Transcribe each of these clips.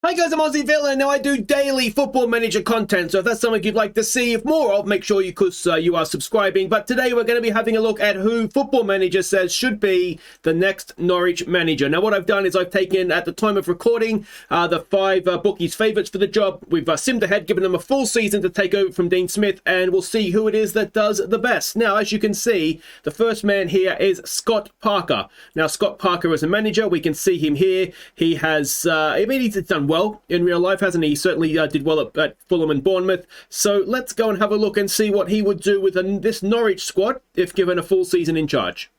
Hi guys, I'm Aussie Villain. Now I do daily Football Manager content, so if that's something you'd like to see more of, make sure you are subscribing. But today we're going to be having a look at who Football Manager says should be the next Norwich manager. Now what I've done is I've taken, at the time of recording, the five bookies' favourites for the job. We've simmed ahead, given them a full season to take over from Deam Smith, and we'll see who it is that does the best. Now, as you can see, the first man here is Scott Parker. Now, Scott Parker as a manager, we can see him here. He has, he's done well in real life, hasn't he? He certainly did well at Fulham and Bournemouth. So let's go and have a look and see what he would do with this Norwich squad if given a full season in charge.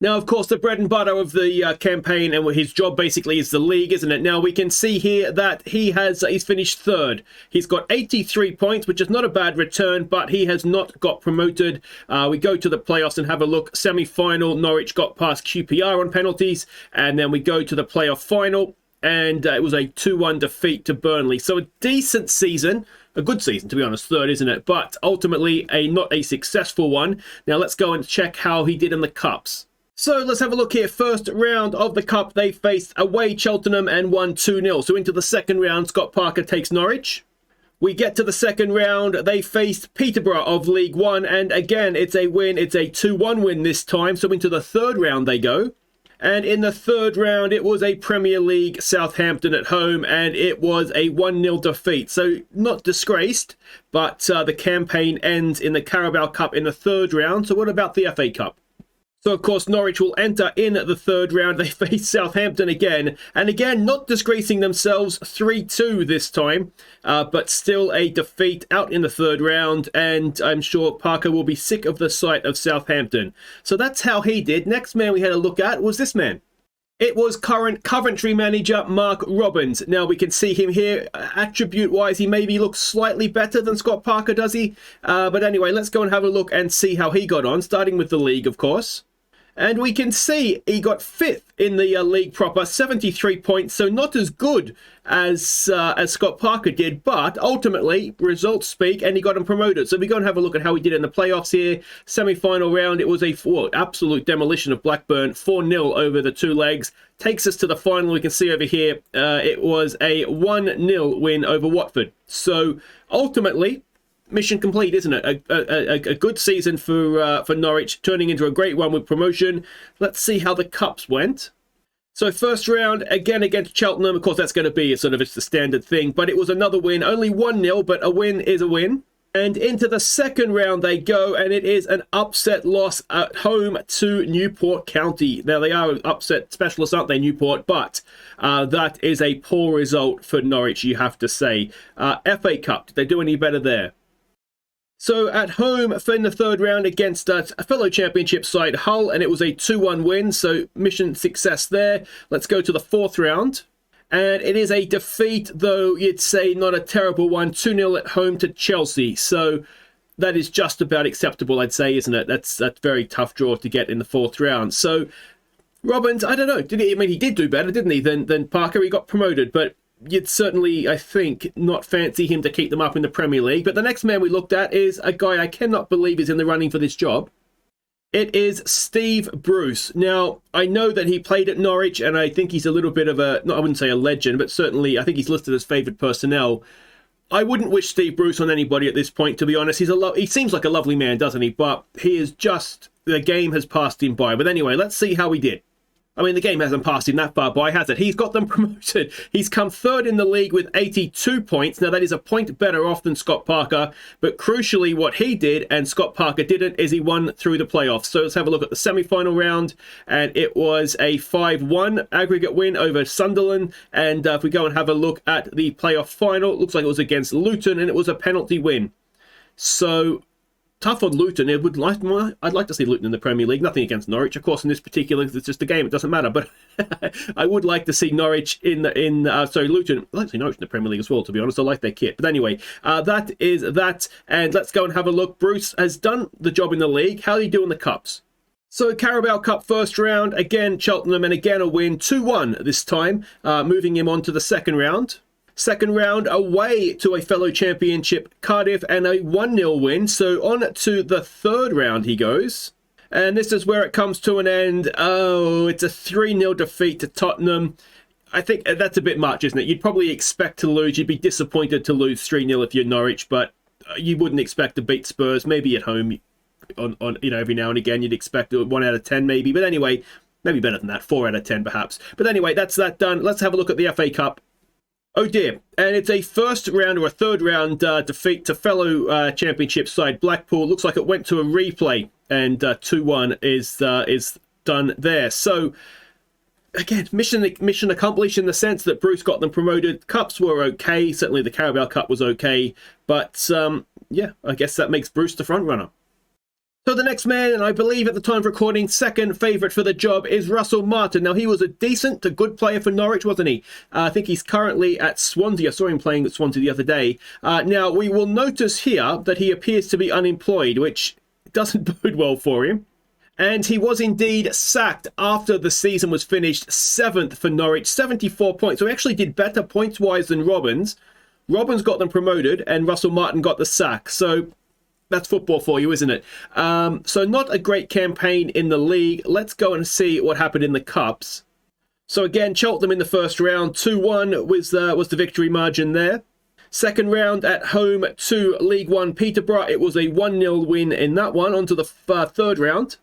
Now, of course, the bread and butter of the campaign and his job basically is the league, isn't it? Now, we can see here that he's finished third. He's got 83 points, which is not a bad return, but he has not got promoted. We go to the playoffs and have a look. Semi-final, Norwich got past QPR on penalties, and then we go to the playoff final, and it was a 2-1 defeat to Burnley. So a decent season, a good season, to be honest, third, isn't it? But ultimately, not a successful one. Now, let's go and check how he did in the Cups. So let's have a look here. First round of the Cup, they faced away Cheltenham and won 2-0. So into the second round, Scott Parker takes Norwich. We get to the second round, they faced Peterborough of League One, and again, it's a win. It's a 2-1 win this time. So into the third round they go. And in the third round, it was a Premier League Southampton at home, and it was a 1-0 defeat. So not disgraced, but the campaign ends in the Carabao Cup in the third round. So what about the FA Cup? So, of course, Norwich will enter in the third round. They face Southampton again. And again, not disgracing themselves, 3-2 this time. But still a defeat out in the third round. And I'm sure Parker will be sick of the sight of Southampton. So that's how he did. Next man we had a look at was this man. It was current Coventry manager Mark Robbins. Now, we can see him here. Attribute-wise, he maybe looks slightly better than Scott Parker, does he? But anyway, let's go and have a look and see how he got on, starting with the league, of course. And we can see he got 5th in the league proper, 73 points, so not as good as Scott Parker did, but ultimately, results speak, and he got him promoted. So we go and have a look at how he did in the playoffs here. Semi-final round, it was a absolute demolition of Blackburn, 4-0 over the two legs. Takes us to the final, we can see over here, it was a 1-0 win over Watford. So ultimately, mission complete, isn't it? A good season for Norwich, turning into a great one with promotion. Let's see how the Cups went. So first round, again against Cheltenham. Of course, that's going to be it's the standard thing. But it was another win. Only 1-0, but a win is a win. And into the second round they go, and it is an upset loss at home to Newport County. Now, they are upset specialists, aren't they, Newport? But that is a poor result for Norwich, you have to say. FA Cup, did they do any better there? So at home in the third round against a fellow championship side Hull, and it was a 2-1 win, so mission success there. Let's go to the fourth round. And it is a defeat, though you'd say not a terrible one, 2-0 at home to Chelsea. So that is just about acceptable, I'd say, isn't it? That's a very tough draw to get in the fourth round. So Robbins, I don't know, he did do better, didn't he, than Parker? He got promoted, but you'd certainly, I think, not fancy him to keep them up in the Premier League. But the next man we looked at is a guy I cannot believe is in the running for this job. It is Steve Bruce. Now, I know that he played at Norwich, and I think he's a little bit of I wouldn't say a legend, but certainly I think he's listed as favoured personnel. I wouldn't wish Steve Bruce on anybody at this point, to be honest. He seems like a lovely man, doesn't he? But he is just, the game has passed him by. But anyway, let's see how he did. I mean, the game hasn't passed him that far by, has it? He's got them promoted. He's come third in the league with 82 points. Now, that is a point better off than Scott Parker. But crucially, what he did, and Scott Parker didn't, is he won through the playoffs. So let's have a look at the semi-final round. And it was a 5-1 aggregate win over Sunderland. And if we go and have a look at the playoff final, it looks like it was against Luton, and it was a penalty win. So tough on Luton. I'd like to see Luton in the Premier League. Nothing against Norwich, of course. In this particular, it's just a game. It doesn't matter. But I would like to see Norwich Luton. I'd like to see Norwich in the Premier League as well. To be honest, I like their kit. But anyway, that is that. And let's go and have a look. Bruce has done the job in the league. How do you do in the Cups? So Carabao Cup first round, again Cheltenham, and again a win, 2-1 this time, moving him on to the second round. Second round away to a fellow championship Cardiff, and a 1-0 win. So on to the third round he goes. And this is where it comes to an end. Oh, it's a 3-0 defeat to Tottenham. I think that's a bit much, isn't it? You'd probably expect to lose. You'd be disappointed to lose 3-0 if you're Norwich, but you wouldn't expect to beat Spurs. Maybe at home, on every now and again, you'd expect 1 out of 10 maybe. But anyway, maybe better than that, 4 out of 10 perhaps. But anyway, that's that done. Let's have a look at the FA Cup. Oh dear, and it's a first round or a third round defeat to fellow championship side Blackpool. Looks like it went to a replay, and 2-1 is done there. So again, mission accomplished in the sense that Bruce got them promoted. Cups were okay, certainly the Carabao Cup was okay, but yeah, I guess that makes Bruce the front runner. So the next man, and I believe at the time of recording, second favourite for the job, is Russell Martin. Now, he was a decent to good player for Norwich, wasn't he? I think he's currently at Swansea. I saw him playing at Swansea the other day. Now, we will notice here that he appears to be unemployed, which doesn't bode well for him. And he was indeed sacked after the season was finished, 7th for Norwich, 74 points. So he actually did better points-wise than Robbins. Robbins got them promoted, and Russell Martin got the sack. So that's football for you, isn't it? So not a great campaign in the league. Let's go and see what happened in the Cups. So again, Cheltenham in the first round, 2-1 was the victory margin there. Second round at home to League One Peterborough. It was a 1-0 win in that one. On to the third round.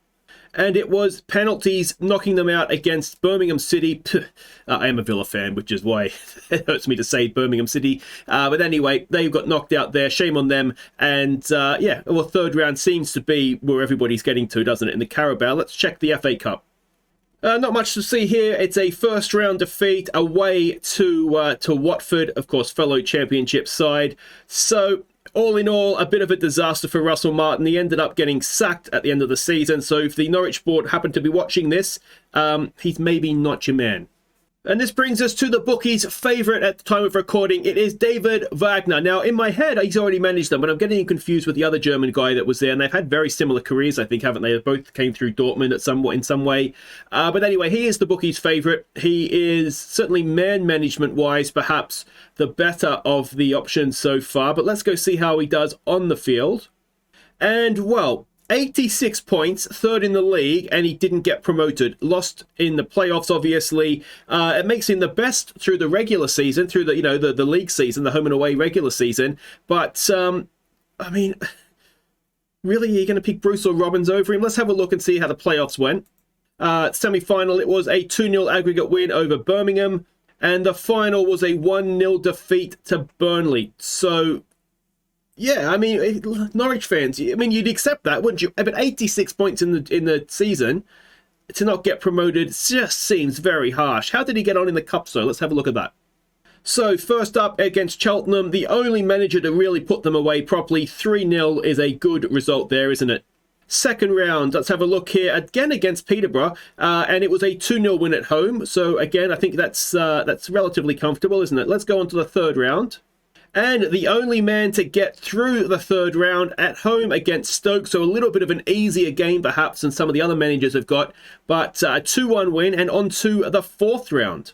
And it was penalties knocking them out against Birmingham City. I am a Villa fan, which is why it hurts me to say Birmingham City. But anyway, they got knocked out there. Shame on them. And yeah, well, third round seems to be where everybody's getting to, doesn't it, in the Carabao? Let's check the FA Cup. Not much to see here. It's a first round defeat away to Watford, of course, fellow championship side. So all in all, a bit of a disaster for Russell Martin. He ended up getting sacked at the end of the season. So if the Norwich board happened to be watching this, he's maybe not your man. And this brings us to the bookies' favourite at the time of recording. It is David Wagner. Now, in my head, he's already managed them, but I'm getting confused with the other German guy that was there. And they've had very similar careers, I think, haven't they? They both came through Dortmund in some way. But anyway, he is the bookies' favourite. He is certainly man management-wise, perhaps the better of the options so far. But let's go see how he does on the field. And, well, 86 points, third in the league, and he didn't get promoted. Lost in the playoffs, obviously. It makes him the best through the regular season, through the league season, the home and away regular season. But, I mean, really, are you going to pick Bruce or Robbins over him? Let's have a look and see how the playoffs went. Semi-final, it was a 2-0 aggregate win over Birmingham, and the final was a 1-0 defeat to Burnley. So yeah, I mean, Norwich fans, I mean, you'd accept that, wouldn't you? But 86 points in the season to not get promoted just seems very harsh. How did he get on in the Cup, though? Let's have a look at that. So, first up against Cheltenham, the only manager to really put them away properly. 3-0 is a good result there, isn't it? Second round, let's have a look here, again against Peterborough, and it was a 2-0 win at home. So, again, I think that's relatively comfortable, isn't it? Let's go on to the third round. And the only man to get through the third round at home against Stoke. So a little bit of an easier game, perhaps, than some of the other managers have got. But a 2-1 win and on to the fourth round.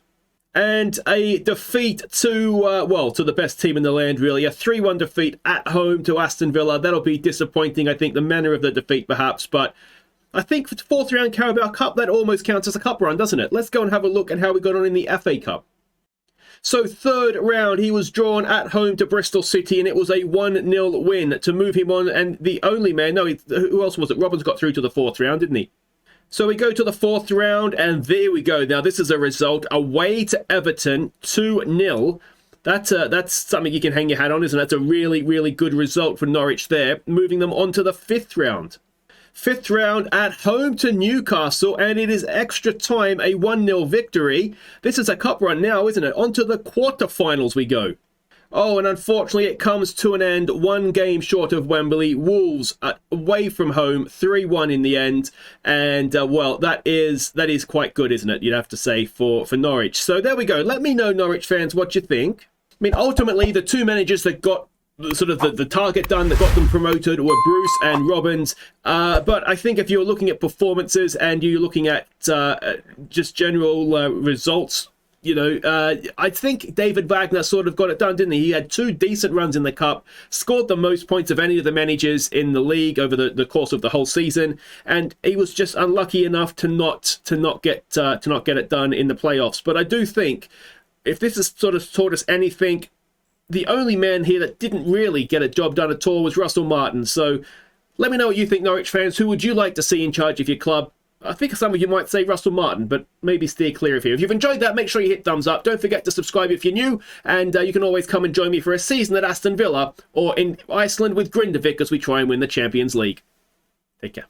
And a defeat to, to the best team in the land, really. A 3-1 defeat at home to Aston Villa. That'll be disappointing, I think, the manner of the defeat, perhaps. But I think for the fourth round Carabao Cup, that almost counts as a cup run, doesn't it? Let's go and have a look at how we got on in the FA Cup. So third round, he was drawn at home to Bristol City, and it was a 1-0 win to move him on. And the only man, who else was it? Robbins got through to the fourth round, didn't he? So we go to the fourth round, and there we go. Now, this is a result. Away to Everton, 2-0. That's something you can hang your hat on, isn't it? That's a really, really good result for Norwich there, moving them on to the fifth round. Fifth round at home to Newcastle, and it is extra time, a 1-0 victory. This is a cup run now, isn't it? On to the quarterfinals we go. Oh, and unfortunately it comes to an end, one game short of Wembley. Wolves away from home, 3-1 in the end. And, well, that is quite good, isn't it? You'd have to say, for Norwich. So there we go. Let me know, Norwich fans, what you think. I mean, ultimately, the two managers that got sort of the target done, that got them promoted, were Bruce and Robbins. But I think if you're looking at performances and you're looking at just general results, I think David Wagner sort of got it done, didn't he? He had 2 decent runs in the cup, scored the most points of any of the managers in the league over the course of the whole season, and he was just unlucky enough to not get it done in the playoffs. But I do think, if this has sort of taught us anything, the only man here that didn't really get a job done at all was Russell Martin. So let me know what you think, Norwich fans. Who would you like to see in charge of your club? I think some of you might say Russell Martin, but maybe steer clear of him. If you've enjoyed that, make sure you hit thumbs up. Don't forget to subscribe if you're new, and you can always come and join me for a season at Aston Villa or in Iceland with Grindavik as we try and win the Champions League. Take care.